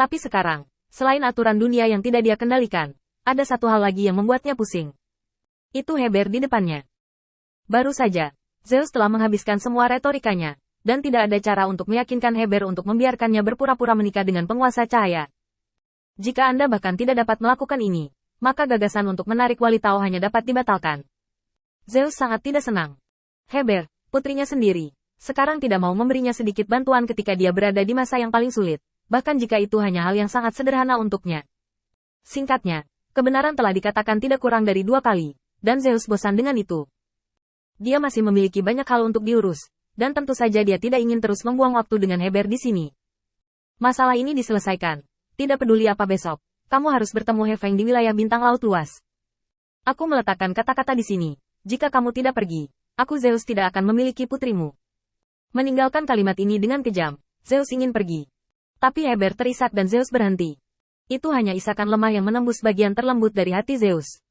Tapi sekarang, selain aturan dunia yang tidak dia kendalikan, ada satu hal lagi yang membuatnya pusing. Itu Heber di depannya. Baru saja, Zeus telah menghabiskan semua retorikanya, dan tidak ada cara untuk meyakinkan Heber untuk membiarkannya berpura-pura menikah dengan penguasa cahaya. Jika Anda bahkan tidak dapat melakukan ini, maka gagasan untuk menarik Wali Tao hanya dapat dibatalkan. Zeus sangat tidak senang. Heber, putrinya sendiri, sekarang tidak mau memberinya sedikit bantuan ketika dia berada di masa yang paling sulit, bahkan jika itu hanya hal yang sangat sederhana untuknya. Singkatnya, kebenaran telah dikatakan tidak kurang dari 2 kali, dan Zeus bosan dengan itu. Dia masih memiliki banyak hal untuk diurus, dan tentu saja dia tidak ingin terus membuang waktu dengan Heber di sini. Masalah ini diselesaikan. Tidak peduli apa besok, kamu harus bertemu He Feng di wilayah bintang laut luas. Aku meletakkan kata-kata di sini. Jika kamu tidak pergi, aku Zeus tidak akan memiliki putrimu. Meninggalkan kalimat ini dengan kejam, Zeus ingin pergi. Tapi Heber terisak dan Zeus berhenti. Itu hanya isakan lemah yang menembus bagian terlembut dari hati Zeus.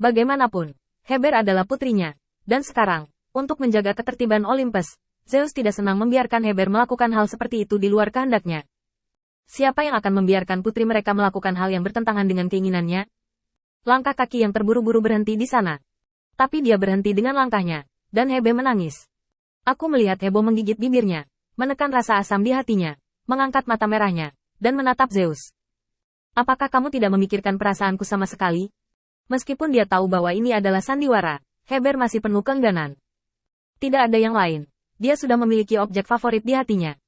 Bagaimanapun, Heber adalah putrinya. Dan sekarang, untuk menjaga ketertiban Olympus, Zeus tidak senang membiarkan Heber melakukan hal seperti itu di luar kehendaknya. Siapa yang akan membiarkan putri mereka melakukan hal yang bertentangan dengan keinginannya? Langkah kaki yang terburu-buru berhenti di sana. Tapi dia berhenti dengan langkahnya, dan Hebe menangis. Aku melihat Hebo menggigit bibirnya, menekan rasa asam di hatinya, mengangkat mata merahnya, dan menatap Zeus. Apakah kamu tidak memikirkan perasaanku sama sekali? Meskipun dia tahu bahwa ini adalah sandiwara, Heber masih penuh keengganan. Tidak ada yang lain, dia sudah memiliki objek favorit di hatinya.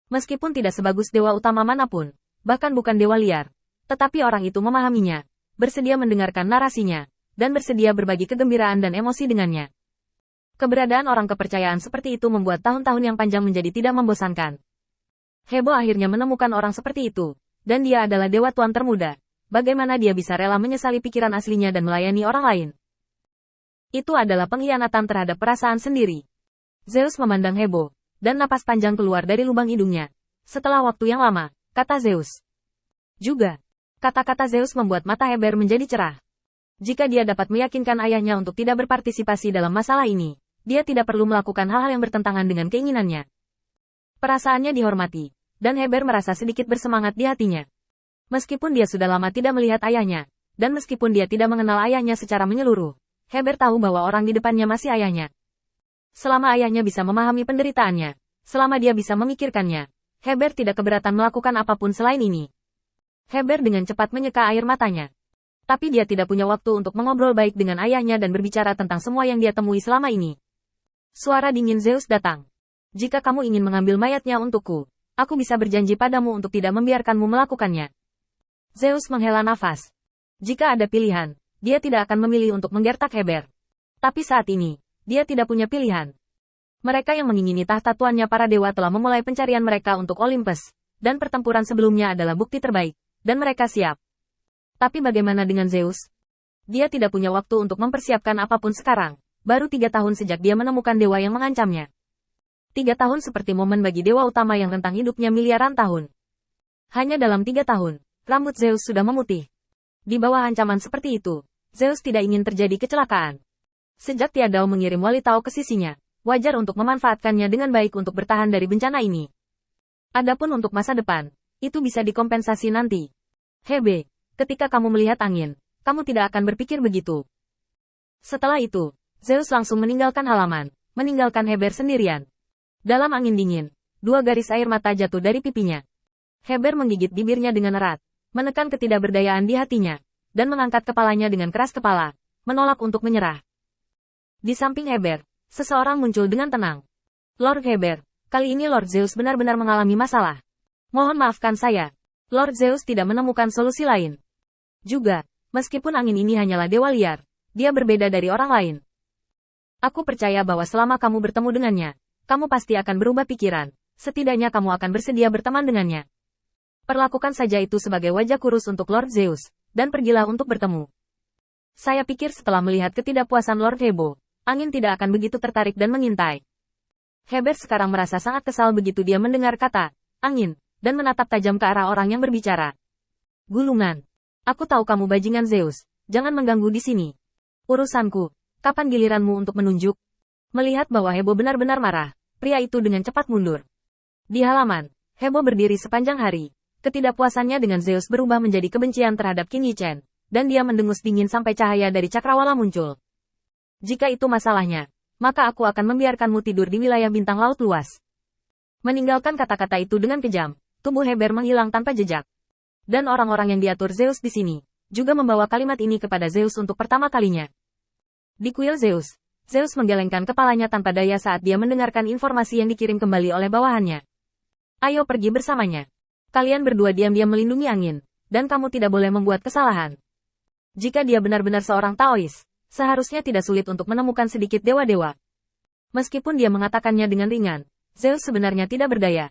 Meskipun tidak sebagus dewa utama manapun, bahkan bukan dewa liar, tetapi orang itu memahaminya, bersedia mendengarkan narasinya, dan bersedia berbagi kegembiraan dan emosi dengannya. Keberadaan orang kepercayaan seperti itu membuat tahun-tahun yang panjang menjadi tidak membosankan. Hebo akhirnya menemukan orang seperti itu, dan dia adalah dewa tuan termuda. Bagaimana dia bisa rela menyesali pikiran aslinya dan melayani orang lain? Itu adalah pengkhianatan terhadap perasaan sendiri. Zeus memandang Hebo, dan napas panjang keluar dari lubang hidungnya. Setelah waktu yang lama, kata Zeus. Juga, kata-kata Zeus membuat mata Heber menjadi cerah. Jika dia dapat meyakinkan ayahnya untuk tidak berpartisipasi dalam masalah ini, dia tidak perlu melakukan hal-hal yang bertentangan dengan keinginannya. Perasaannya dihormati, dan Heber merasa sedikit bersemangat di hatinya. Meskipun dia sudah lama tidak melihat ayahnya, dan meskipun dia tidak mengenal ayahnya secara menyeluruh, Heber tahu bahwa orang di depannya masih ayahnya. Selama ayahnya bisa memahami penderitaannya, selama dia bisa memikirkannya, Heber tidak keberatan melakukan apapun selain ini. Heber dengan cepat menyeka air matanya. Tapi dia tidak punya waktu untuk mengobrol baik dengan ayahnya dan berbicara tentang semua yang dia temui selama ini. Suara dingin Zeus datang. Jika kamu ingin mengambil mayatnya untukku, aku bisa berjanji padamu untuk tidak membiarkanmu melakukannya. Zeus menghela nafas. Jika ada pilihan, dia tidak akan memilih untuk menggertak Heber. Tapi saat ini, dia tidak punya pilihan. Mereka yang mengingini tahta tuannya para dewa telah memulai pencarian mereka untuk Olympus, dan pertempuran sebelumnya adalah bukti terbaik, dan mereka siap. Tapi bagaimana dengan Zeus? Dia tidak punya waktu untuk mempersiapkan apapun sekarang, baru 3 tahun sejak dia menemukan dewa yang mengancamnya. 3 tahun seperti momen bagi dewa utama yang rentang hidupnya miliaran tahun. Hanya dalam 3 tahun, rambut Zeus sudah memutih. Di bawah ancaman seperti itu, Zeus tidak ingin terjadi kecelakaan. Sejak Tiadao mengirim Wali Tao ke sisinya, wajar untuk memanfaatkannya dengan baik untuk bertahan dari bencana ini. Adapun untuk masa depan, itu bisa dikompensasi nanti. Hebe, ketika kamu melihat angin, kamu tidak akan berpikir begitu. Setelah itu, Zeus langsung meninggalkan halaman, meninggalkan Heber sendirian. Dalam angin dingin, 2 garis air mata jatuh dari pipinya. Heber menggigit bibirnya dengan erat, menekan ketidakberdayaan di hatinya, dan mengangkat kepalanya dengan keras kepala, menolak untuk menyerah. Di samping Heber, seseorang muncul dengan tenang. Lord Heber, kali ini Lord Zeus benar-benar mengalami masalah. Mohon maafkan saya. Lord Zeus tidak menemukan solusi lain. Juga, meskipun angin ini hanyalah dewa liar, dia berbeda dari orang lain. Aku percaya bahwa selama kamu bertemu dengannya, kamu pasti akan berubah pikiran, setidaknya kamu akan bersedia berteman dengannya. Perlakukan saja itu sebagai wajah kurus untuk Lord Zeus, dan pergilah untuk bertemu. Saya pikir setelah melihat ketidakpuasan Lord Hebo, angin tidak akan begitu tertarik dan mengintai. Heber sekarang merasa sangat kesal begitu dia mendengar kata, angin, dan menatap tajam ke arah orang yang berbicara. Gulungan. Aku tahu kamu bajingan Zeus, jangan mengganggu di sini. Urusanku, kapan giliranmu untuk menunjuk? Melihat bahwa Hebo benar-benar marah, pria itu dengan cepat mundur. Di halaman, Hebo berdiri sepanjang hari, Ketidakpuasannya dengan Zeus berubah menjadi kebencian terhadap Qin Yichen, dan dia mendengus dingin sampai cahaya dari cakrawala muncul. Jika itu masalahnya, maka aku akan membiarkanmu tidur di wilayah bintang laut luas. Meninggalkan kata-kata itu dengan kejam, tubuh Heber menghilang tanpa jejak. Dan orang-orang yang diatur Zeus di sini, juga membawa kalimat ini kepada Zeus untuk pertama kalinya. Di kuil Zeus, Zeus menggelengkan kepalanya tanpa daya saat dia mendengarkan informasi yang dikirim kembali oleh bawahannya. Ayo pergi bersamanya. Kalian berdua diam-diam melindungi angin, dan kamu tidak boleh membuat kesalahan. Jika dia benar-benar seorang Taois, seharusnya tidak sulit untuk menemukan sedikit dewa-dewa. Meskipun dia mengatakannya dengan ringan, Zeus sebenarnya tidak berdaya.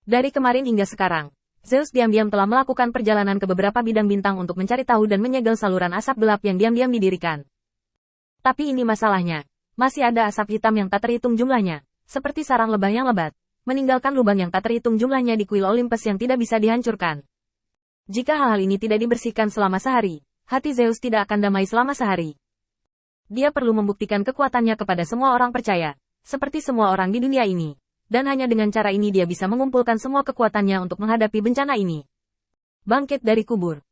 Dari kemarin hingga sekarang, Zeus diam-diam telah melakukan perjalanan ke beberapa bidang bintang untuk mencari tahu dan menyegel saluran asap gelap yang diam-diam didirikan. Tapi ini masalahnya, masih ada asap hitam yang tak terhitung jumlahnya, seperti sarang lebah yang lebat, meninggalkan lubang yang tak terhitung jumlahnya di kuil Olympus yang tidak bisa dihancurkan. Jika hal-hal ini tidak dibersihkan selama sehari, hati Zeus tidak akan damai selama sehari. Dia perlu membuktikan kekuatannya kepada semua orang percaya, seperti semua orang di dunia ini. Dan hanya dengan cara ini dia bisa mengumpulkan semua kekuatannya untuk menghadapi bencana ini. Bangkit dari kubur.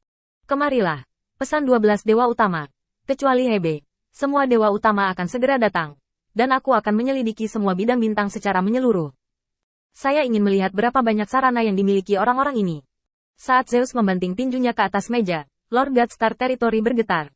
Kemarilah. Pesan 12 dewa utama. Kecuali Hebe. Semua dewa utama akan segera datang. Dan aku akan menyelidiki semua bidang bintang secara menyeluruh. Saya ingin melihat berapa banyak sarana yang dimiliki orang-orang ini. Saat Zeus membanting tinjunya ke atas meja, Lord Godstar Territory bergetar.